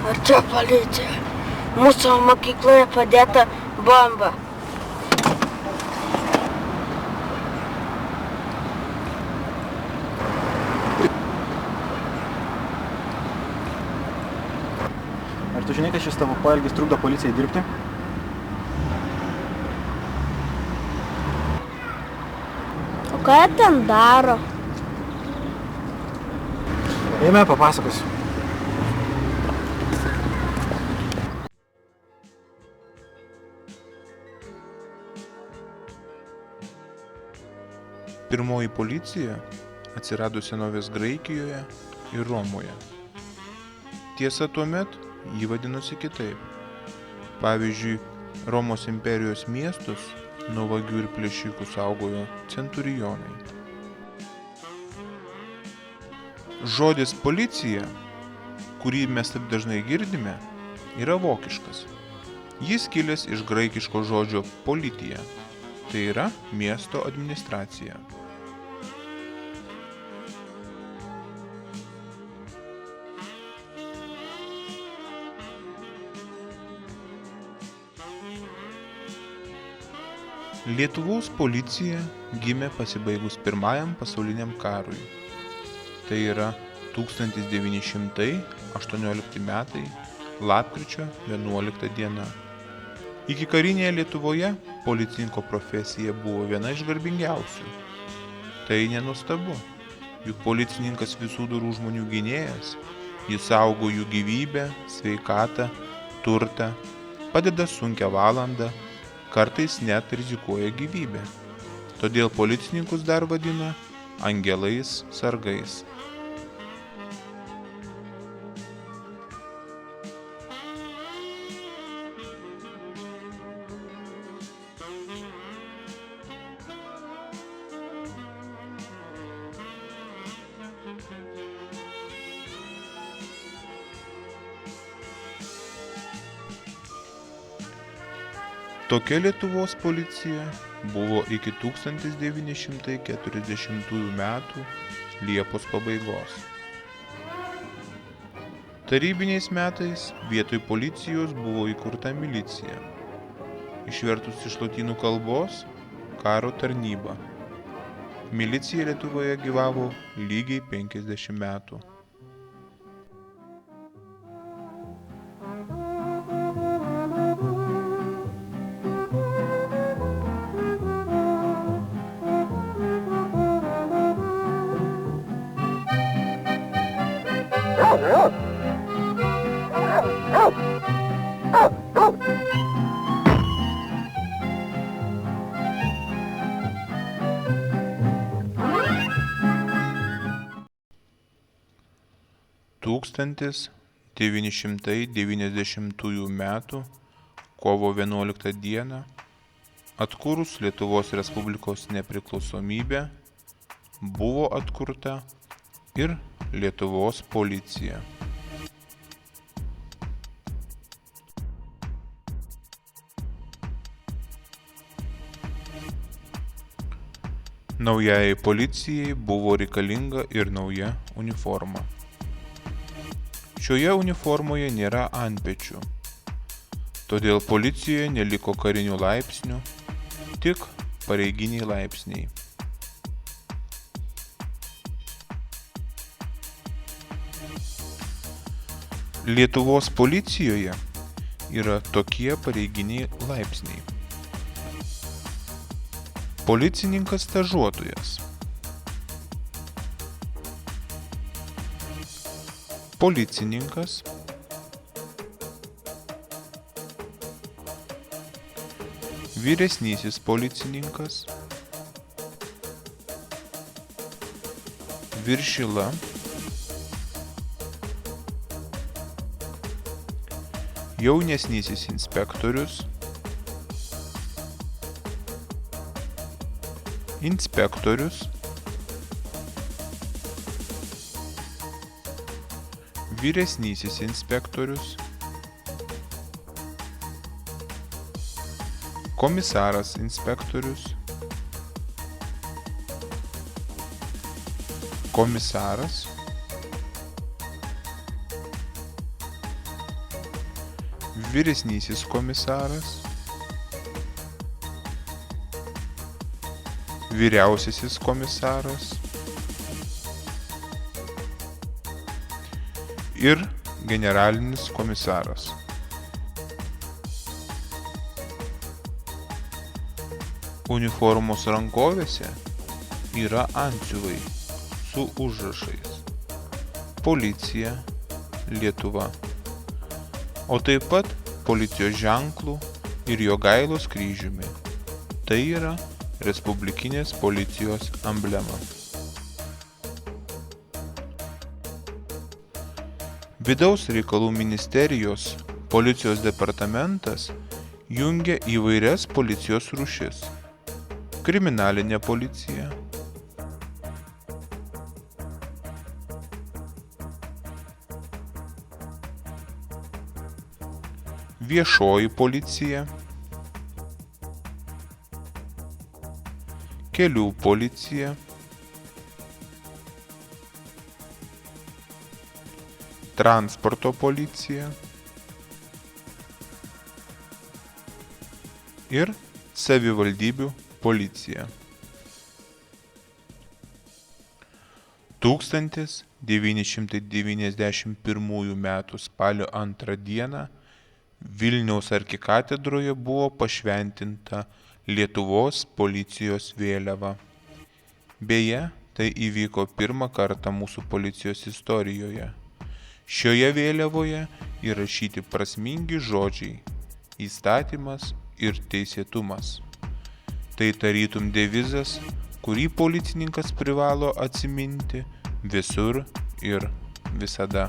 Ar čia policija? Mūsų mokykloje padėta bomba. Ar tu žinai, kad šis tavo poelgis trukdo policijai dirbti? O ką jie ten daro? Eime, papasakosiu. Pirmoji policija atsirado senovės Graikijoje ir Romoje. Tiesa, tuomet ji vadinosi kitaip. Pavyzdžiui, Romos imperijos miestus nuo vagių ir plėšikų saugojo centurionai. Žodis policija, kurį mes taip dažnai girdime, yra vokiškas. Jis kilęs iš graikiško žodžio politia, tai yra miesto administracija. Lietuvos policija gimė pasibaigus Pirmajam pasauliniam karui. Tai yra 1918 metai, lapkričio 11 diena. Ikikarinėje Lietuvoje policininko profesija buvo viena iš garbingiausių. Tai nenuostabu, juk policininkas visų dorų žmonių gynėjas, jis saugo jų gyvybę, sveikatą, turtą, padeda sunkią valandą, kartais net rizikuoja gyvybę. Todėl policininkus dar vadina angelais sargais. Tokia Lietuvos policija buvo iki 1940 metų Liepos pabaigos. Tarybiniais metais vietoj policijos buvo įkurta milicija. Išvertus iš lotynų kalbos – karo tarnyba. Milicija Lietuvoje gyvavo lygiai 50 metų. Tūkstantis 990 metų kovo 11 dieną atkūrus Lietuvos Respublikos nepriklausomybę buvo atkurta ir Lietuvos policija. Naujajai policijai buvo reikalinga ir nauja uniforma. Šioje uniformoje nėra antpečių, todėl policijoje neliko karinių laipsnių, tik pareiginiai laipsniai. Lietuvos policijoje yra tokie pareiginiai laipsniai. Policininkas stažuotojas. Policininkas. Vyresnysis policininkas. Viršila. Jaunesnysis inspektorius. Inspektorius. Vyresnysis inspektorius. komisaras inspektorius, komisaras, vyresnysis komisaras, vyriausiasis komisaras ir generalinis komisaras. Uniformos rankovėse yra antsiuvai su užrašais Policija Lietuva, o taip pat policijos ženklų ir Jogailos kryžiumi. Tai yra Respublikinės policijos emblema. Vidaus reikalų ministerijos policijos departamentas jungia įvairias policijos rūšis: kriminalinė policija, viešoji policija, kelių policija, transporto policija ir savivaldybių policija. 1991 m. spalio 2 d. Vilniaus arkikatedroje buvo pašventinta Lietuvos policijos vėliava. Beje, tai įvyko pirmą kartą mūsų policijos istorijoje. Šioje vėliavoje įrašyti prasmingi žodžiai – įstatymas ir teisėtumas. Tai tarytum devizas, kurį policininkas privalo atsiminti visur ir visada.